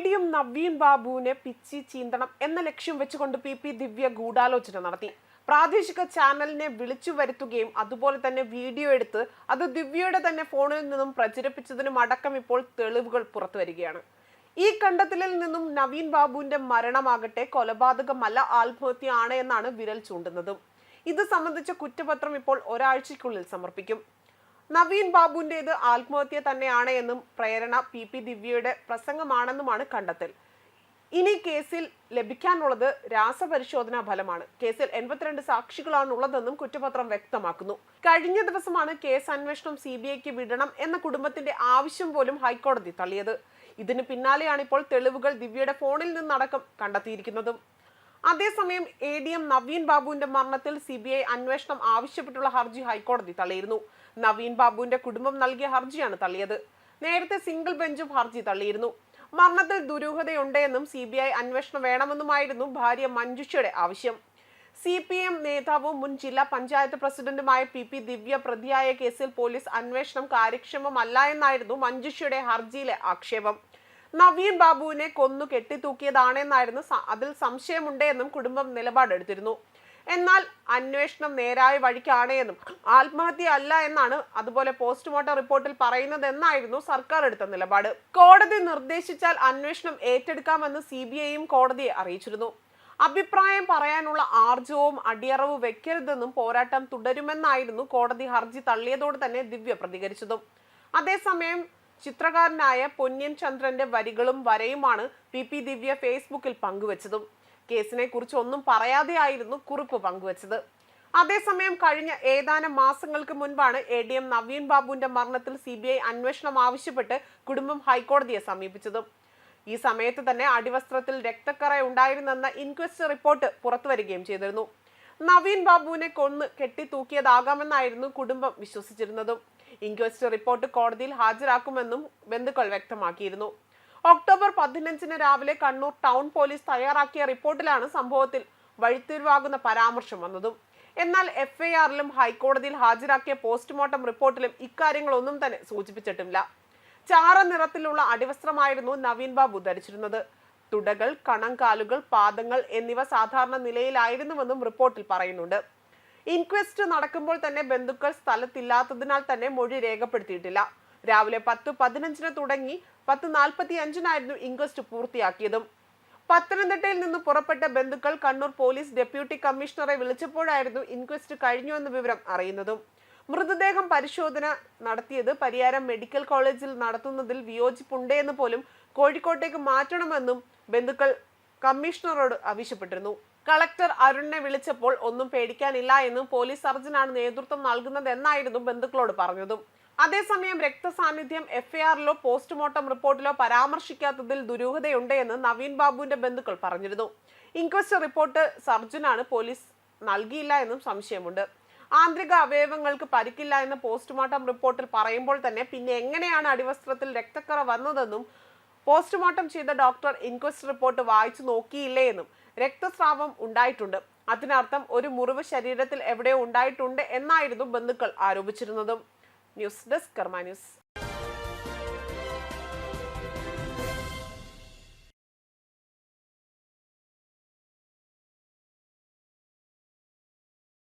ADM Naveen ബാബുവിനെ പിച്ചി ചീന്തണം എന്ന ലക്ഷ്യം വെച്ചുകൊണ്ട് PP ദിവ്യ ഗൂഢാലോചന നടത്തി. പ്രാദേശിക ചാനലിനെ വിളിച്ചു വരുത്തുകയും അതുപോലെ തന്നെ വീഡിയോ എടുത്ത് അത് ദിവ്യയുടെ തന്നെ ഫോണിൽ നിന്നും പ്രചരിപ്പിച്ചതിനും അടക്കം ഇപ്പോൾ തെളിവുകൾ പുറത്തു വരികയാണ്. ഈ കണ്ടെത്തലിൽ നിന്നും നവീൻ ബാബുവിന്റെ മരണമാകട്ടെ കൊലപാതകമല്ല, ആത്മഹത്യയാണ് എന്നാണ് വിരൽ ചൂണ്ടുന്നതും. ഇത് സംബന്ധിച്ച കുറ്റപത്രം ഇപ്പോൾ ഒരാഴ്ചയ്ക്കുള്ളിൽ സമർപ്പിക്കും. നവീൻ ബാബുവിൻ്റേത് ആത്മഹത്യ തന്നെയാണ് എന്നും പ്രേരണ PP ദിവ്യയുടെ പ്രസംഗമാണെന്നുമാണ് കണ്ടെത്തൽ. ഇനി കേസിൽ ലഭിക്കാനുള്ളത് രാസപരിശോധനാ ഫലമാണ്. കേസിൽ 82 സാക്ഷികളാണുള്ളതെന്നും കുറ്റപത്രം വ്യക്തമാക്കുന്നു. കഴിഞ്ഞ ദിവസമാണ് കേസ് അന്വേഷണം CBIക്ക് വിടണം എന്ന കുടുംബത്തിന്റെ ആവശ്യം പോലും ഹൈക്കോടതി തള്ളിയത്. ഇതിന് പിന്നാലെയാണ് ഇപ്പോൾ തെളിവുകൾ ദിവ്യയുടെ ഫോണിൽ നിന്നടക്കം കണ്ടെത്തിയിരിക്കുന്നതും. അതേസമയം ADM നവീൻ ബാബുവിന്റെ മരണത്തിൽ CBI അന്വേഷണം ആവശ്യപ്പെട്ടുള്ള ഹർജി ഹൈക്കോടതി തള്ളിയിരുന്നു. നവീൻ ബാബുവിന്റെ കുടുംബം നൽകിയ ഹർജിയാണ് തള്ളിയത്. നേരത്തെ സിംഗിൾ ബെഞ്ചും ഹർജി തള്ളിയിരുന്നു. മരണത്തിൽ ദുരൂഹതയുണ്ടെന്നും CBI അന്വേഷണം വേണമെന്നുമായിരുന്നു ഭാര്യ മഞ്ജുഷയുടെ ആവശ്യം. CPM നേതാവും മുൻ ജില്ലാ പഞ്ചായത്ത് പ്രസിഡന്റുമായ PP ദിവ്യ പ്രതിയായ കേസിൽ പോലീസ് അന്വേഷണം കാര്യക്ഷമമല്ല എന്നായിരുന്നു മഞ്ജുഷയുടെ ഹർജിയിലെ ആക്ഷേപം. നവീൻ ബാബുവിനെ കൊന്നു കെട്ടിത്തൂക്കിയതാണെന്നായിരുന്നു അതിൽ സംശയമുണ്ടെന്നും കുടുംബം നിലപാടെടുത്തിരുന്നു. എന്നാൽ അന്വേഷണം നേരായ വഴിക്കാണ് എന്നും ആത്മഹത്യ അല്ല എന്നാണ് അതുപോലെ പോസ്റ്റ്മോർട്ടം റിപ്പോർട്ടിൽ പറയുന്നതെന്നായിരുന്നു സർക്കാർ എടുത്ത നിലപാട്. കോടതി നിർദ്ദേശിച്ചാൽ അന്വേഷണം ഏറ്റെടുക്കാമെന്ന് CBIയും കോടതിയെ അറിയിച്ചിരുന്നു. അഭിപ്രായം പറയാനുള്ള ആർജവും അടിയറവ് വെക്കരുതെന്നും പോരാട്ടം തുടരുമെന്നായിരുന്നു കോടതി ഹർജി തള്ളിയതോടെ തന്നെ ദിവ്യ പ്രതികരിച്ചതും. അതേസമയം ചിത്രകാരനായ പൊന്നിയൻ ചന്ദ്രന്റെ വരികളും വരയുമാണ് PP ദിവ്യ ഫേസ്ബുക്കിൽ പങ്കുവച്ചതും. കേസിനെ കുറിച്ച് ഒന്നും പറയാതെയായിരുന്നു കുറിപ്പ് പങ്കുവച്ചത്. അതേസമയം കഴിഞ്ഞ ഏതാനും മാസങ്ങൾക്ക് മുൻപാണ് ADM നവീൻ ബാബുവിന്റെ മരണത്തിൽ CBI അന്വേഷണം ആവശ്യപ്പെട്ട് കുടുംബം ഹൈക്കോടതിയെ സമീപിച്ചതും. ഈ സമയത്ത് തന്നെ അടിവസ്ത്രത്തിൽ രക്തക്കറ ഉണ്ടായിരുന്നെന്ന ഇൻക്വസ്റ്റ് റിപ്പോർട്ട് പുറത്തുവരികയും ചെയ്തിരുന്നു. നവീൻ ബാബുവിനെ കൊന്ന് കെട്ടിത്തൂക്കിയതാകാമെന്നായിരുന്നു കുടുംബം വിശ്വസിച്ചിരുന്നതും. ഇൻക്വസ്റ്റ് റിപ്പോർട്ട് കോടതിയിൽ ഹാജരാക്കുമെന്നും ബന്ധുക്കൾ വ്യക്തമാക്കിയിരുന്നു. ഒക്ടോബർ 15 രാവിലെ കണ്ണൂർ ടൗൺ പോലീസ് തയ്യാറാക്കിയ റിപ്പോർട്ടിലാണ് സംഭവത്തിൽ വഴിത്തിരിവാകുന്ന പരാമർശം വന്നതും. എന്നാൽ FIRലും ഹൈക്കോടതിയിൽ ഹാജരാക്കിയ പോസ്റ്റ്മോർട്ടം റിപ്പോർട്ടിലും ഇക്കാര്യങ്ങളൊന്നും തന്നെ സൂചിപ്പിച്ചിട്ടില്ല. ചാര നിറത്തിലുള്ള അടിവസ്ത്രമായിരുന്നു നവീൻ ബാബു ധരിച്ചിരുന്നത്. തുടകൾ, കണങ്കാലുകൾ, പാദങ്ങൾ എന്നിവ സാധാരണ നിലയിലായിരുന്നുവെന്നും റിപ്പോർട്ടിൽ പറയുന്നുണ്ട്. ഇൻക്വസ്റ്റ് നടക്കുമ്പോൾ തന്നെ ബന്ധുക്കൾ സ്ഥലത്തില്ലാത്തതിനാൽ തന്നെ മൊഴി രേഖപ്പെടുത്തിയിട്ടില്ല. രാവിലെ 10:15 തുടങ്ങി 10:45 ഇൻക്വസ്റ്റ് പൂർത്തിയാക്കിയതും. പത്തനംതിട്ടയിൽ നിന്ന് പുറപ്പെട്ട ബന്ധുക്കൾ കണ്ണൂർ പോലീസ് ഡെപ്യൂട്ടി കമ്മീഷണറെ വിളിച്ചപ്പോഴായിരുന്നു ഇൻക്വസ്റ്റ് കഴിഞ്ഞു എന്ന വിവരം അറിയുന്നതും. മൃതദേഹം പരിശോധന നടത്തിയത് പരിയാരം മെഡിക്കൽ കോളേജിൽ നടത്തുന്നതിൽ വിയോജിപ്പുണ്ട് എന്ന് പോലും കോഴിക്കോട്ടേക്ക് മാറ്റണമെന്നും ബന്ധുക്കൾ കമ്മീഷണറോട് ആവശ്യപ്പെട്ടിരുന്നു. കളക്ടർ അരുണിനെ വിളിച്ചപ്പോൾ ഒന്നും പേടിക്കാനില്ല എന്നും പോലീസ് സർജനാണ് നേതൃത്വം നൽകുന്നത് എന്നായിരുന്നു ബന്ധുക്കളോട് പറഞ്ഞതും. അതേസമയം രക്തസാന്നിധ്യം FIRലോ പോസ്റ്റ്മോർട്ടം റിപ്പോർട്ടിലോ പരാമർശിക്കാത്തതിൽ ദുരൂഹതയുണ്ട് എന്ന് നവീൻ ബാബുവിന്റെ ബന്ധുക്കൾ പറഞ്ഞിരുന്നു. ഇൻക്വസ്റ്റ് റിപ്പോർട്ട് സർജനാണ്, പോലീസ് നൽകിയില്ല എന്നും സംശയമുണ്ട്. ആന്തരിക അവയവങ്ങൾക്ക് പരിക്കില്ല എന്ന് പോസ്റ്റ്മോർട്ടം റിപ്പോർട്ടിൽ പറയുമ്പോൾ തന്നെ പിന്നെ എങ്ങനെയാണ് അടിവസ്ത്രത്തിൽ രക്തക്കറ വന്നതെന്നും പോസ്റ്റ്മോർട്ടം ചെയ്ത ഡോക്ടർ ഇൻക്വസ്റ്റ് റിപ്പോർട്ട് വായിച്ചു നോക്കിയില്ലേ എന്നും രക്തസ്രാവം ഉണ്ടായിട്ടുണ്ട്, അതിനർത്ഥം ഒരു മുറിവ് ശരീരത്തിൽ എവിടെയോ ഉണ്ടായിട്ടുണ്ട് എന്നായിരുന്നു ബന്ധുക്കൾ ആരോപിച്ചിരുന്നതും. ന്യൂസ് ഡെസ്ക് കർമ്മ ന്യൂസ്.